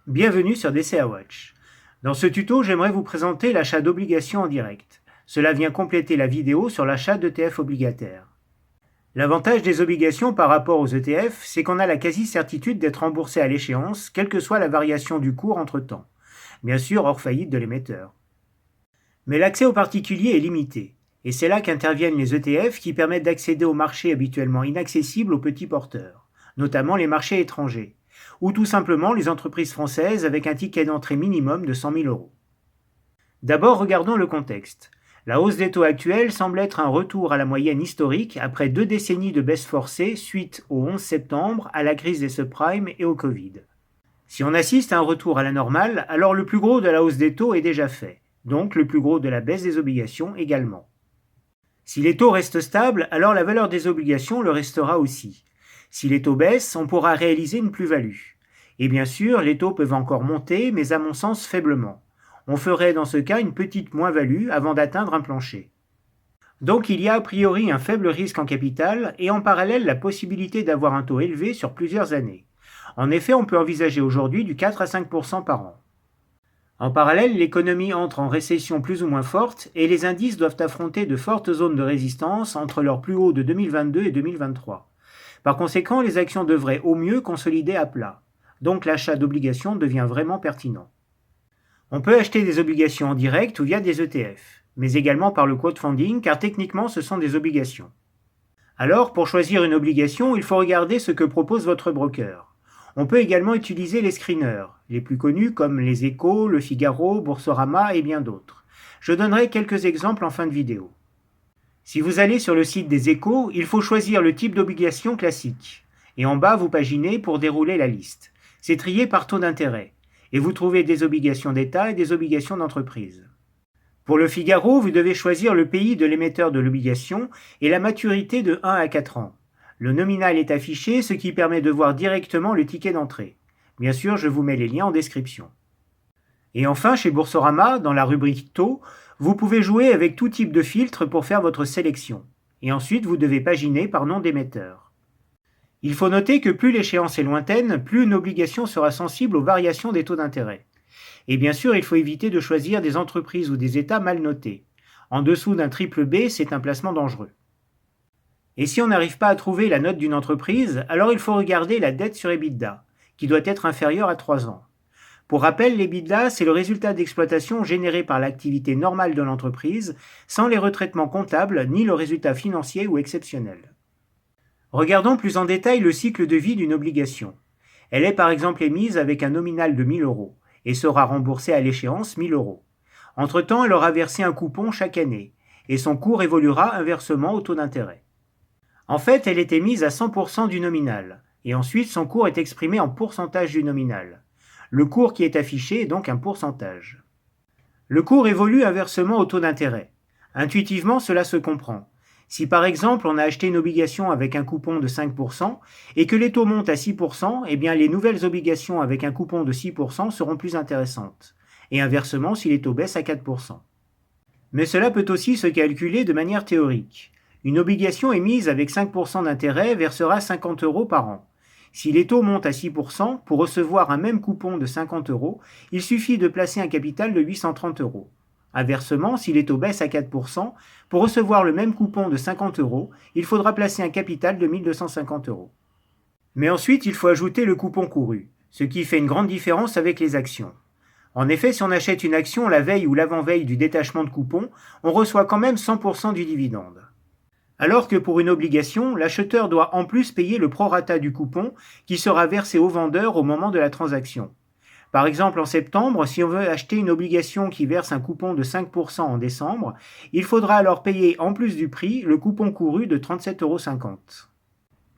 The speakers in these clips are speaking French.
Bienvenue sur DCA Watch. Dans ce tuto, j'aimerais vous présenter l'achat d'obligations en direct. Cela vient compléter la vidéo sur l'achat d'ETF obligataires. L'avantage des obligations par rapport aux ETF, c'est qu'on a la quasi-certitude d'être remboursé à l'échéance, quelle que soit la variation du cours entre-temps. Bien sûr, hors faillite de l'émetteur. Mais l'accès aux particuliers est limité. Et c'est là qu'interviennent les ETF qui permettent d'accéder aux marchés habituellement inaccessibles aux petits porteurs, notamment les marchés étrangers, ou tout simplement les entreprises françaises avec un ticket d'entrée minimum de 100 000 euros. D'abord, regardons le contexte. La hausse des taux actuels semble être un retour à la moyenne historique après 2 décennies de baisse forcée suite au 11 septembre, à la crise des subprimes et au Covid. Si on assiste à un retour à la normale, alors le plus gros de la hausse des taux est déjà fait, donc le plus gros de la baisse des obligations également. Si les taux restent stables, alors la valeur des obligations le restera aussi. Si les taux baissent, on pourra réaliser une plus-value. Et bien sûr, les taux peuvent encore monter, mais à mon sens faiblement. On ferait dans ce cas une petite moins-value avant d'atteindre un plancher. Donc il y a a priori un faible risque en capital et en parallèle la possibilité d'avoir un taux élevé sur plusieurs années. En effet, on peut envisager aujourd'hui du 4 à 5% par an. En parallèle, l'économie entre en récession plus ou moins forte et les indices doivent affronter de fortes zones de résistance entre leurs plus hauts de 2022 et 2023. Par conséquent, les actions devraient au mieux consolider à plat. Donc l'achat d'obligations devient vraiment pertinent. On peut acheter des obligations en direct ou via des ETF, mais également par le crowdfunding car techniquement ce sont des obligations. Alors, pour choisir une obligation, il faut regarder ce que propose votre broker. On peut également utiliser les screeners, les plus connus comme les Échos, Le Figaro, Boursorama et bien d'autres. Je donnerai quelques exemples en fin de vidéo. Si vous allez sur le site des Échos, il faut choisir le type d'obligation classique. Et en bas, vous paginez pour dérouler la liste. C'est trié par taux d'intérêt. Et vous trouvez des obligations d'État et des obligations d'entreprise. Pour Le Figaro, vous devez choisir le pays de l'émetteur de l'obligation et la maturité de 1 à 4 ans. Le nominal est affiché, ce qui permet de voir directement le ticket d'entrée. Bien sûr, je vous mets les liens en description. Et enfin, chez Boursorama, dans la rubrique taux, vous pouvez jouer avec tout type de filtre pour faire votre sélection. Et ensuite, vous devez paginer par nom d'émetteur. Il faut noter que plus l'échéance est lointaine, plus une obligation sera sensible aux variations des taux d'intérêt. Et bien sûr, il faut éviter de choisir des entreprises ou des États mal notés. En dessous d'un triple B, c'est un placement dangereux. Et si on n'arrive pas à trouver la note d'une entreprise, alors il faut regarder la dette sur EBITDA, qui doit être inférieure à 3 ans. Pour rappel, l'EBITDA, c'est le résultat d'exploitation généré par l'activité normale de l'entreprise, sans les retraitements comptables ni le résultat financier ou exceptionnel. Regardons plus en détail le cycle de vie d'une obligation. Elle est par exemple émise avec un nominal de 1 000 euros et sera remboursée à l'échéance 1 000 euros. Entre-temps, elle aura versé un coupon chaque année, et son cours évoluera inversement au taux d'intérêt. En fait, elle est émise à 100% du nominal, et ensuite son cours est exprimé en pourcentage du nominal. Le cours qui est affiché est donc un pourcentage. Le cours évolue inversement au taux d'intérêt. Intuitivement, cela se comprend. Si par exemple on a acheté une obligation avec un coupon de 5% et que les taux montent à 6%, eh bien les nouvelles obligations avec un coupon de 6% seront plus intéressantes, et inversement si les taux baissent à 4%. Mais cela peut aussi se calculer de manière théorique. Une obligation émise avec 5% d'intérêt versera 50 euros par an. Si les taux montent à 6%, pour recevoir un même coupon de 50 euros, il suffit de placer un capital de 830 euros. Inversement, si les taux baissent à 4%, pour recevoir le même coupon de 50 euros, il faudra placer un capital de 1250 euros. Mais ensuite, il faut ajouter le coupon couru, ce qui fait une grande différence avec les actions. En effet, si on achète une action la veille ou l'avant-veille du détachement de coupon, on reçoit quand même 100% du dividende. Alors que pour une obligation, l'acheteur doit en plus payer le prorata du coupon qui sera versé au vendeur au moment de la transaction. Par exemple, en septembre, si on veut acheter une obligation qui verse un coupon de 5% en décembre, il faudra alors payer en plus du prix le coupon couru de 37,50 €.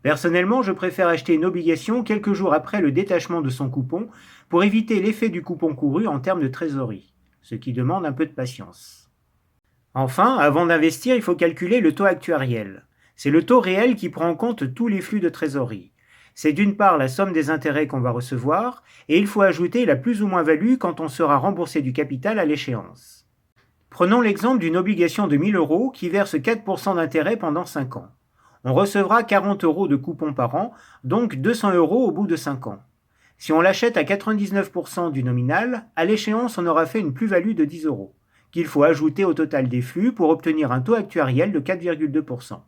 Personnellement, je préfère acheter une obligation quelques jours après le détachement de son coupon pour éviter l'effet du coupon couru en termes de trésorerie, ce qui demande un peu de patience. Enfin, avant d'investir, il faut calculer le taux actuariel. C'est le taux réel qui prend en compte tous les flux de trésorerie. C'est d'une part la somme des intérêts qu'on va recevoir, et il faut ajouter la plus ou moins value quand on sera remboursé du capital à l'échéance. Prenons l'exemple d'une obligation de 1 000 euros qui verse 4% d'intérêt pendant 5 ans. On recevra 40 euros de coupon par an, donc 200 euros au bout de 5 ans. Si on l'achète à 99% du nominal, à l'échéance on aura fait une plus-value de 10 euros, qu'il faut ajouter au total des flux pour obtenir un taux actuariel de 4,2%.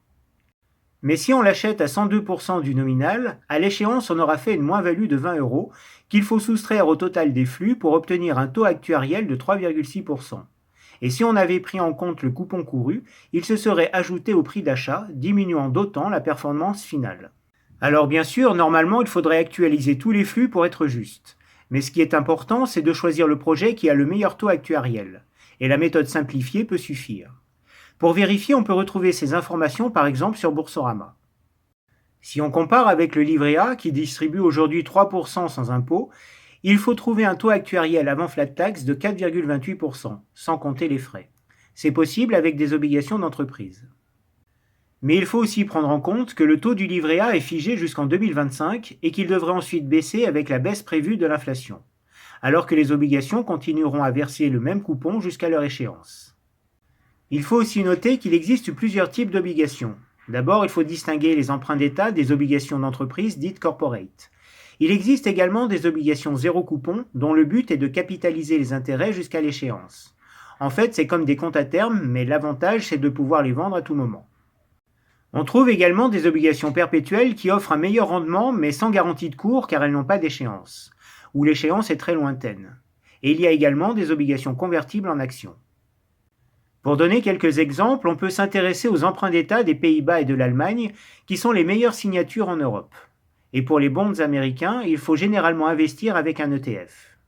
Mais si on l'achète à 102% du nominal, à l'échéance on aura fait une moins-value de 20 euros, qu'il faut soustraire au total des flux pour obtenir un taux actuariel de 3,6%. Et si on avait pris en compte le coupon couru, il se serait ajouté au prix d'achat, diminuant d'autant la performance finale. Alors bien sûr, normalement il faudrait actualiser tous les flux pour être juste. Mais ce qui est important, c'est de choisir le projet qui a le meilleur taux actuariel. Et la méthode simplifiée peut suffire. Pour vérifier, on peut retrouver ces informations par exemple sur Boursorama. Si on compare avec le livret A qui distribue aujourd'hui 3% sans impôt, il faut trouver un taux actuariel avant flat tax de 4,28%, sans compter les frais. C'est possible avec des obligations d'entreprise. Mais il faut aussi prendre en compte que le taux du livret A est figé jusqu'en 2025 et qu'il devrait ensuite baisser avec la baisse prévue de l'inflation, alors que les obligations continueront à verser le même coupon jusqu'à leur échéance. Il faut aussi noter qu'il existe plusieurs types d'obligations. D'abord, il faut distinguer les emprunts d'État des obligations d'entreprise dites corporate. Il existe également des obligations zéro coupon dont le but est de capitaliser les intérêts jusqu'à l'échéance. En fait, c'est comme des comptes à terme, mais l'avantage c'est de pouvoir les vendre à tout moment. On trouve également des obligations perpétuelles qui offrent un meilleur rendement mais sans garantie de cours car elles n'ont pas d'échéance, ou l'échéance est très lointaine. Et il y a également des obligations convertibles en actions. Pour donner quelques exemples, on peut s'intéresser aux emprunts d'État des Pays-Bas et de l'Allemagne, qui sont les meilleures signatures en Europe. Et pour les bonds américains, il faut généralement investir avec un ETF.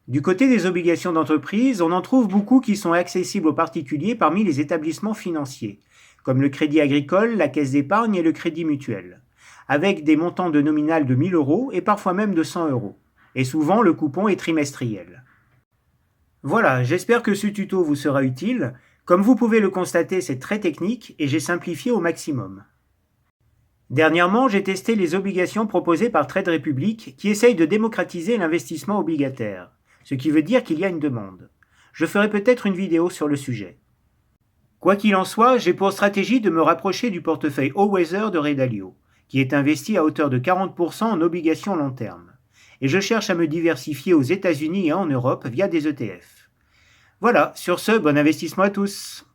Du côté des obligations d'entreprise, on en trouve beaucoup qui sont accessibles aux particuliers parmi les établissements financiers, comme le Crédit Agricole, la Caisse d'épargne et le Crédit Mutuel, avec des montants de nominal de 1000 euros et parfois même de 100 euros. Et souvent, le coupon est trimestriel. Voilà, j'espère que ce tuto vous sera utile. Comme vous pouvez le constater, c'est très technique et j'ai simplifié au maximum. Dernièrement, j'ai testé les obligations proposées par Trade Republic qui essayent de démocratiser l'investissement obligataire, ce qui veut dire qu'il y a une demande. Je ferai peut-être une vidéo sur le sujet. Quoi qu'il en soit, j'ai pour stratégie de me rapprocher du portefeuille All Weather de Ray Dalio, qui est investi à hauteur de 40% en obligations long terme. Et je cherche à me diversifier aux États-Unis et en Europe via des ETF. Voilà, sur ce, bon investissement à tous!